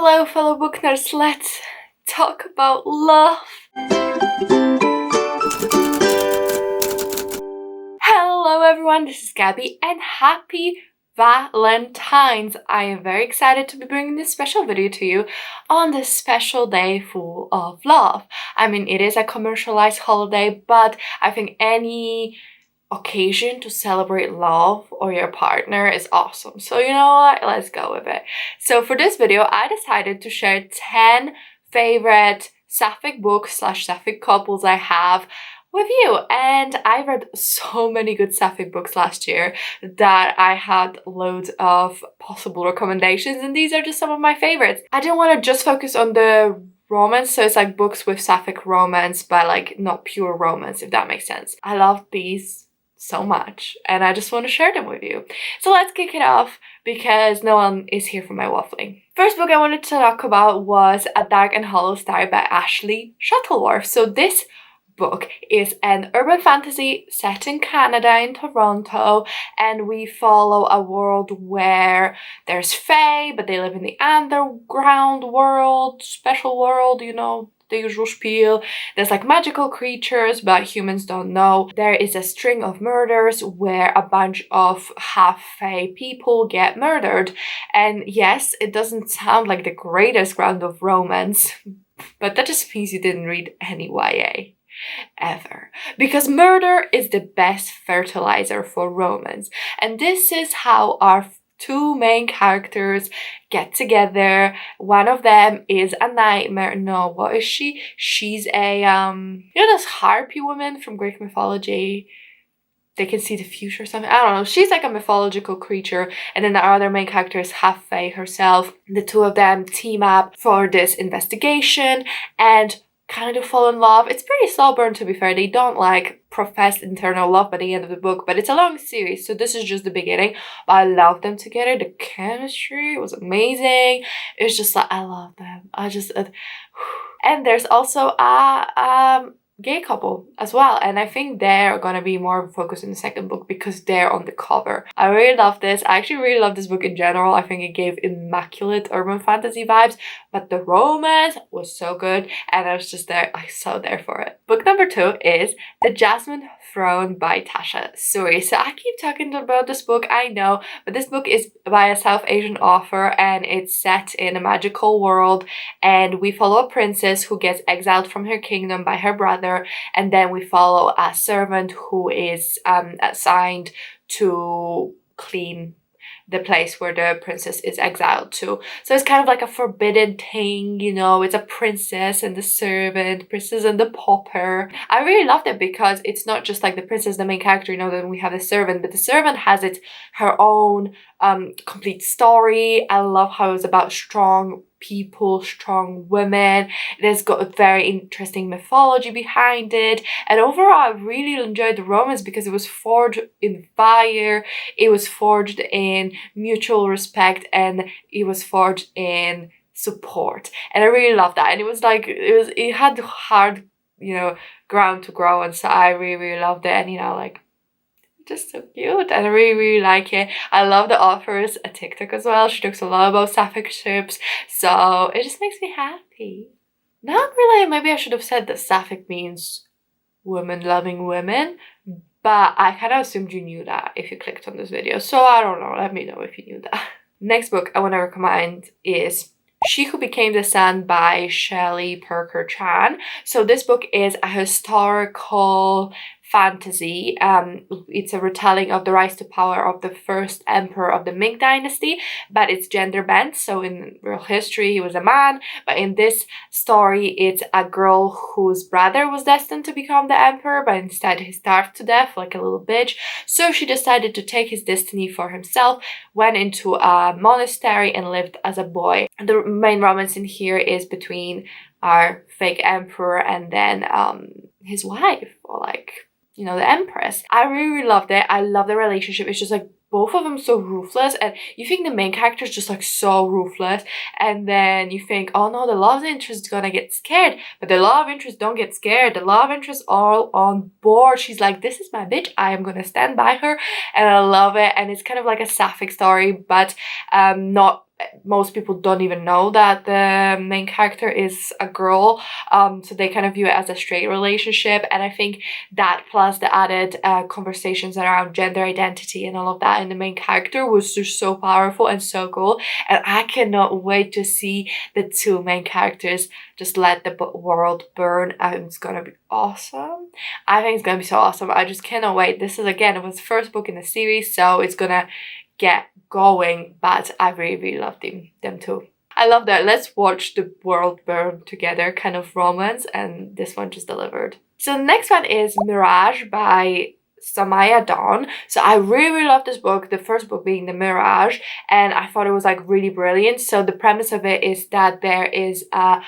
Hello fellow book nerds, let's talk about love. Hello everyone, this is Gabby and happy Valentine's. I am very excited to be bringing this special video to you on this special day full of love. I mean, it is a commercialized holiday, but I think any occasion to celebrate love or your partner is awesome. So you know what, let's go with it. So for this video, I decided to share 10 favorite Sapphic books / Sapphic couples I have with you. And I read so many good Sapphic books last year that I had loads of possible recommendations, and these are just some of my favorites. I didn't want to just focus on the romance, so it's like books with Sapphic romance but like not pure romance, if that makes sense. I love these so much and I just want to share them with you. So let's kick it off because no one is here for my waffling. First book I wanted to talk about was A Dark and Hollow Star by Ashley Shuttleworth. So this book is an urban fantasy set in Canada, in Toronto, and we follow a world where there's fae, but they live in the underground world, special world, you know, the usual spiel. There's like magical creatures, but humans don't know. There is a string of murders where a bunch of half-fae people get murdered. And yes, it doesn't sound like the greatest ground of romance, but that just means you didn't read any YA. Ever, because murder is the best fertilizer for romance, and this is how our two main characters get together. One of them is a nightmare. No, what is she? She's a you know those harpy women from Greek mythology? They can see the future or something. I don't know. She's like a mythological creature, and then the other main character is half-fae herself. The two of them team up for this investigation and kind of fall in love. It's pretty slow burn, to be fair. They don't like profess internal love by the end of the book, but it's a long series, so this is just the beginning. But I love them together. The chemistry was amazing. It's just like, I love them. I just and there's also a gay couple as well, and I think they're gonna be more focused in the second book because they're on the cover. I really love this. I actually really love this book in general. I think it gave immaculate urban fantasy vibes, but the romance was so good and I was just there. I was so there for it. Book number 2 is The Jasmine Throne by Tasha Suri. So I keep talking about this book, I know, but this book is by a South Asian author and it's set in a magical world, and we follow a princess who gets exiled from her kingdom by her brother, and then we follow a servant who is assigned to clean the place where the princess is exiled to. So it's kind of like a forbidden thing, you know, it's a princess and the servant, princess and the pauper. I really loved it because it's not just like the princess, the main character, you know, then we have the servant, but the servant has her own complete story. I love how it's about strong people, strong women. It has got a very interesting mythology behind it, and overall I really enjoyed the romance because it was forged in fire, it was forged in mutual respect, and it was forged in support, and I really loved that. And it was like it had hard, you know, ground to grow on, so I really loved it. And you know, like, just so cute, and I really like it. I love the author's a TikTok as well. She talks a lot about Sapphic ships, so it just makes me happy. Not really, maybe I should have said that Sapphic means women loving women, but I kind of assumed you knew that if you clicked on this video, so I don't know, let me know if you knew that. Next book I want to recommend is She Who Became the Sun by Shelley Parker Chan. So this book is a historical fantasy. It's a retelling of the rise to power of the first emperor of the Ming dynasty, but it's gender bent. So in real history he was a man, but in this story it's a girl whose brother was destined to become the emperor, but instead he starved to death like a little bitch. So she decided to take his destiny for himself, went into a monastery and lived as a boy. The main romance in here is between our fake emperor and then his wife, or like, you know, the empress. I really loved it. I love the relationship. It's just like both of them so ruthless, and you think the main character is just like so ruthless, and then you think, oh no, the love interest is gonna get scared, but the love interest don't get scared. The love interest all on board. She's like, this is my bitch, I am gonna stand by her, and I love it. And it's kind of like a Sapphic story, but not most people don't even know that the main character is a girl, so they kind of view it as a straight relationship. And I think that plus the added conversations around gender identity and all of that in the main character was just so powerful and so cool. And I cannot wait to see the two main characters just let the world burn, and it's gonna be awesome. I think it's gonna be so awesome. I just cannot wait. This is, again, it was the first book in the series, so it's gonna get going, but I really love them too. I love that let's watch the world burn together kind of romance, and this one just delivered. So the next one is Mirage by Samaya Dawn. So I really love this book, the first book being the Mirage, and I thought it was like really brilliant. So the premise of it is that there is a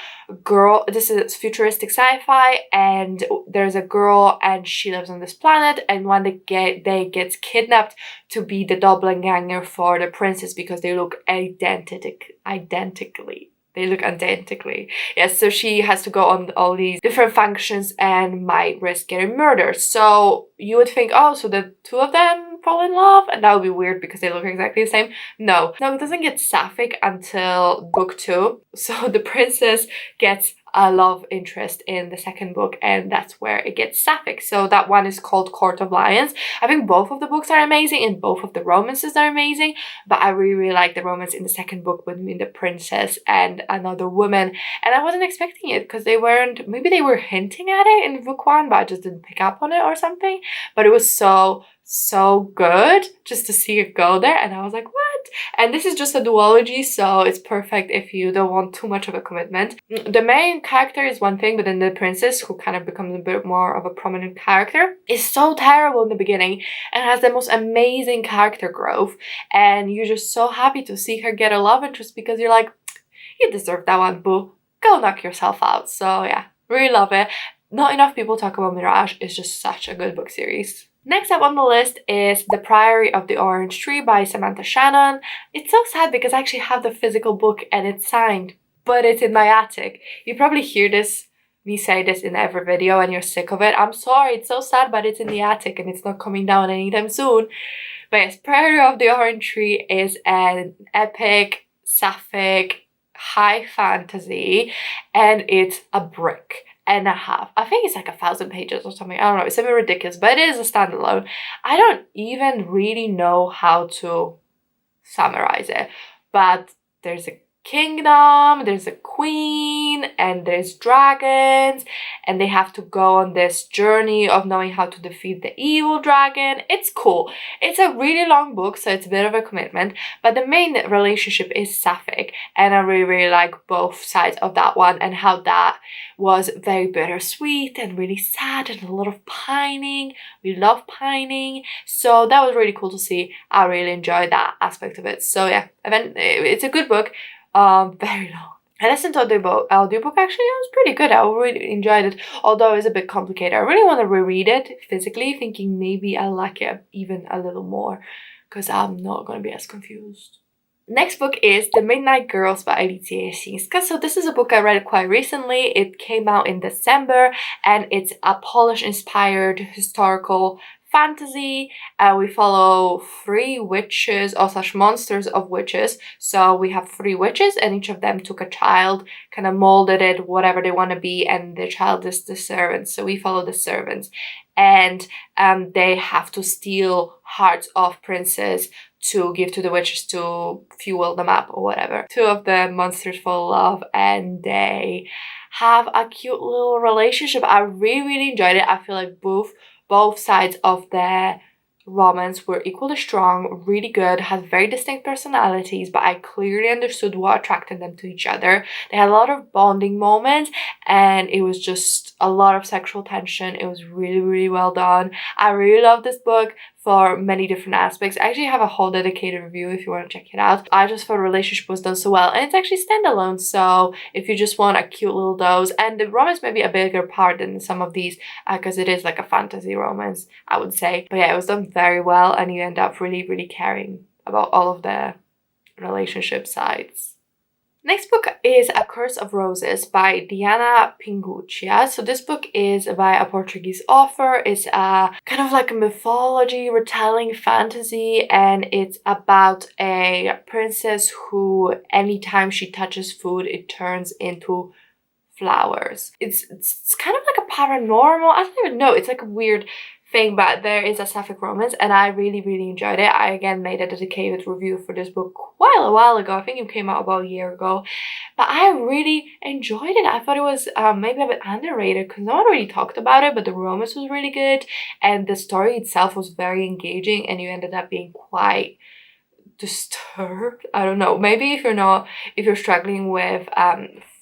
girl, this is futuristic sci-fi, and there's a girl and she lives on this planet, and one day gets kidnapped to be the doppelganger for the princess because they look identically. They look identically. Yes, so she has to go on all these different functions and might risk getting murdered. So you would think, oh, so the two of them fall in love? And that would be weird because they look exactly the same. No, it doesn't get Sapphic until book 2. So the princess gets a love interest in the second book, and that's where it gets Sapphic. So that one is called Court of Lions. I think both of the books are amazing and both of the romances are amazing, but I really like the romance in the second book between the princess and another woman, and I wasn't expecting it because maybe they were hinting at it in book 1, but I just didn't pick up on it or something. But it was so good just to see it go there, and I was like, what? And this is just a duology, so it's perfect if you don't want too much of a commitment. The main character is one thing, but then the princess, who kind of becomes a bit more of a prominent character, is so terrible in the beginning and has the most amazing character growth, and you're just so happy to see her get a love interest because you're like, you deserve that one, boo. Go knock yourself out. So yeah, really love it. Not enough people talk about Mirage. It's just such a good book series. Next up on the list is The Priory of the Orange Tree by Samantha Shannon. It's so sad because I actually have the physical book and it's signed, but it's in my attic. You probably hear me say this in every video and you're sick of it. I'm sorry, it's so sad, but it's in the attic and it's not coming down anytime soon. But yes, Priory of the Orange Tree is an epic, sapphic, high fantasy, and it's a brick and a half. I think it's like 1,000 pages or something. I don't know. It's a bit ridiculous, but it is a standalone. I don't even really know how to summarize it, but there's a kingdom, there's a queen, and there's dragons, and they have to go on this journey of knowing how to defeat the evil dragon. It's cool. It's a really long book, so it's a bit of a commitment, but the main relationship is Sapphic, and I really like both sides of that one and how that was very bittersweet and really sad and a lot of pining. We love pining, so that was really cool to see. I really enjoyed that aspect of it. So yeah, it's a good book. Very long. I listened to the audiobook, actually. It was pretty good. I really enjoyed it, although it's a bit complicated. I really want to reread it physically, thinking maybe I like it even a little more because I'm not going to be as confused. Next book is The Midnight Girls by Alicja Jasińska. So this is a book I read quite recently. It came out in December, and it's a Polish-inspired historical fantasy. We follow 3 witches or monsters of witches. So we have 3 witches, and each of them took a child, kind of molded it whatever they want to be, and the child is the servants. So we follow the servants, and they have to steal hearts of princes to give to the witches to fuel them up or whatever. 2 of the monsters fall in love, and they have a cute little relationship. I really enjoyed it. I feel like both sides of the romance were equally strong, really good, had very distinct personalities, but I clearly understood what attracted them to each other. They had a lot of bonding moments, and it was just a lot of sexual tension. It was really well done. I really love this book for many different aspects. I actually have a whole dedicated review if you want to check it out. I just thought the relationship was done so well, and it's actually standalone, so if you just want a cute little dose, and the romance may be a bigger part than some of these because it is like a fantasy romance, I would say. But yeah, it was done very well, and you end up really caring about all of the relationship sides. Next book is A Curse of Roses by Diana Pinguccia. So this book is by a Portuguese author. It's a kind of like a mythology retelling fantasy, and it's about a princess who anytime she touches food it turns into flowers. It's kind of like a paranormal, I don't even know, it's like a weird thing, but there is a Sapphic romance and I really enjoyed it. I again made a dedicated review for this book quite a while ago. I think it came out about a year ago, but I really enjoyed it. I thought it was maybe a bit underrated because no one really talked about it, but the romance was really good and the story itself was very engaging, and you ended up being quite disturbed. I don't know, maybe if you're struggling with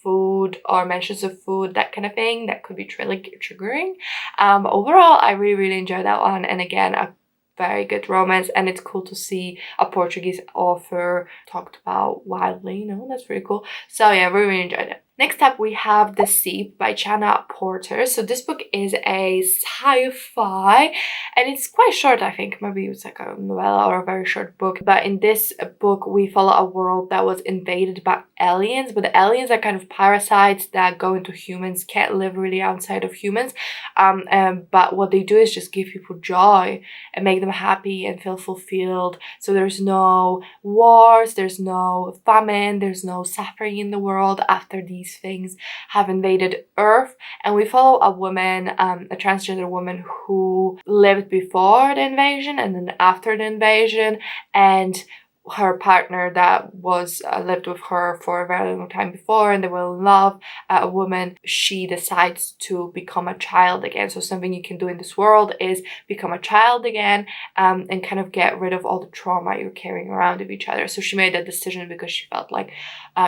food or mentions of food, that kind of thing, that could be triggering. Overall I really enjoyed that one, and again a very good romance, and it's cool to see a Portuguese author talked about widely, you know, that's pretty cool. So yeah, really enjoyed it. Next up we have The Seep by Chana Porter. So this book is a sci-fi and it's quite short. I think maybe it's like a novella or a very short book, but in this book we follow a world that was invaded by aliens, but the aliens are kind of parasites that go into humans, can't live really outside of humans, but what they do is just give people joy and make them happy and feel fulfilled. So there's no wars, there's no famine, there's no suffering in the world after these things have invaded Earth. And we follow a woman, a transgender woman who lived before the invasion and then after the invasion, and her partner that was lived with her for a very long time before, and they were in love. A woman, she decides to become a child again. So something you can do in this world is become a child again, and kind of get rid of all the trauma you're carrying around with each other. So she made that decision because she felt like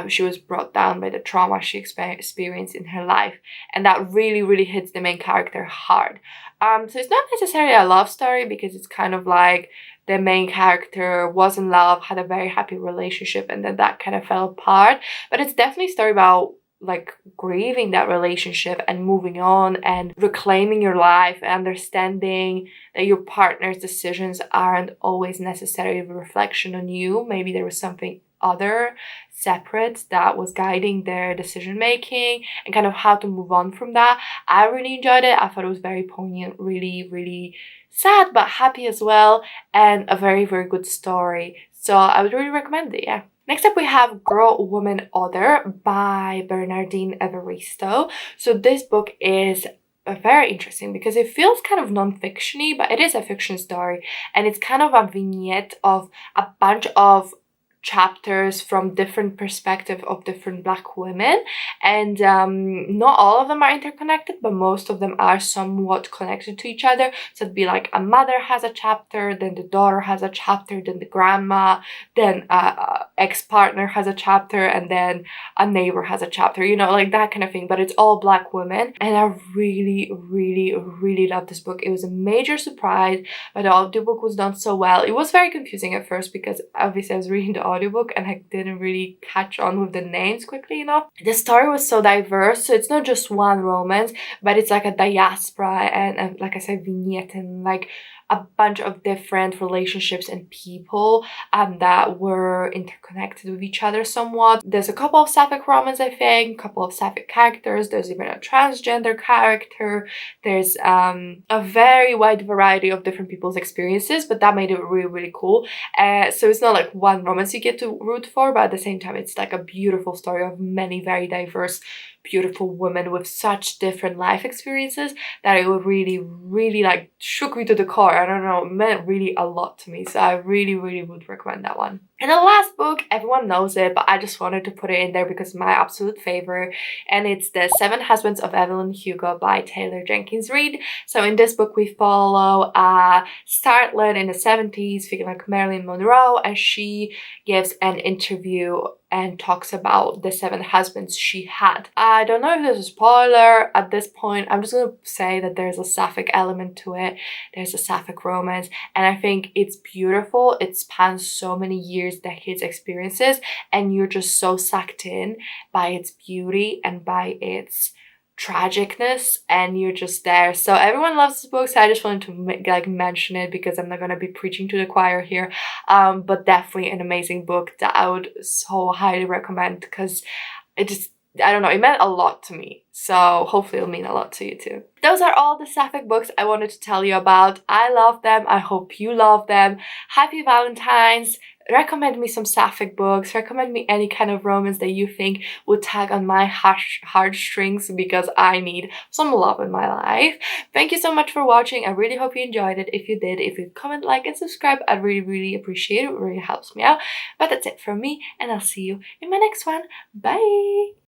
she was brought down by the trauma she experienced in her life, and that really hits the main character hard. So it's not necessarily a love story because it's kind of like the main character was in love, had a very happy relationship, and then that kind of fell apart. But it's definitely a story about like grieving that relationship and moving on and reclaiming your life, understanding that your partner's decisions aren't always necessarily a reflection on you. Maybe there was something other separate that was guiding their decision making, and kind of how to move on from that. I really enjoyed it. I thought it was very poignant, really sad but happy as well, and a very good story. So I would really recommend it, yeah. Next up we have Girl, Woman, Other by Bernardine Evaristo. So this book is very interesting because it feels kind of non-fiction-y, but it is a fiction story, and it's kind of a vignette of a bunch of chapters from different perspectives of different Black women, and not all of them are interconnected, but most of them are somewhat connected to each other. So it'd be like a mother has a chapter, then the daughter has a chapter, then the grandma, then ex-partner has a chapter, and then a neighbor has a chapter, you know, like that kind of thing, but it's all Black women. And I really love this book. It was a major surprise, but the audiobook was done so well. It was very confusing at first because obviously I was reading the audiobook and I didn't really catch on with the names quickly enough. The story was so diverse, so it's not just one romance, but it's like a diaspora and like I said, vignette, and like a bunch of different relationships and people that were interconnected with each other somewhat. There's a couple of Sapphic romance, I think, a couple of Sapphic characters, there's even a transgender character, there's a very wide variety of different people's experiences, but that made it really cool. So it's not like one romance you get to root for, but at the same time it's like a beautiful story of many very diverse, beautiful women with such different life experiences that it would really like shook me to the core. I don't know, it meant really a lot to me, so I really would recommend that one. And the last book, everyone knows it, but I just wanted to put it in there because it's my absolute favorite, and it's The Seven Husbands of Evelyn Hugo by Taylor Jenkins Reid. So in this book we follow a starlet in the 70s, figure like Marilyn Monroe, and she gives an interview and talks about the 7 husbands she had. I don't know if there's a spoiler at this point. I'm just gonna say that there's a Sapphic element to it. There's a Sapphic romance, and I think it's beautiful. It spans so many years, decades, experiences, and you're just so sucked in by its beauty and by its tragicness, and you're just there. So everyone loves this book, so I just wanted to like mention it because I'm not gonna be preaching to the choir here, but definitely an amazing book that I would so highly recommend because it just, I don't know, it meant a lot to me. So hopefully it'll mean a lot to you too. Those are all the Sapphic books I wanted to tell you about. I love them. I hope you love them. Happy Valentine's. Recommend me some Sapphic books. Recommend me any kind of romance that you think would tag on my heartstrings because I need some love in my life. Thank you so much for watching. I really hope you enjoyed it. If you did, if you'd comment, like, and subscribe, I'd really appreciate it. It really helps me out. But that's it from me, and I'll see you in my next one. Bye!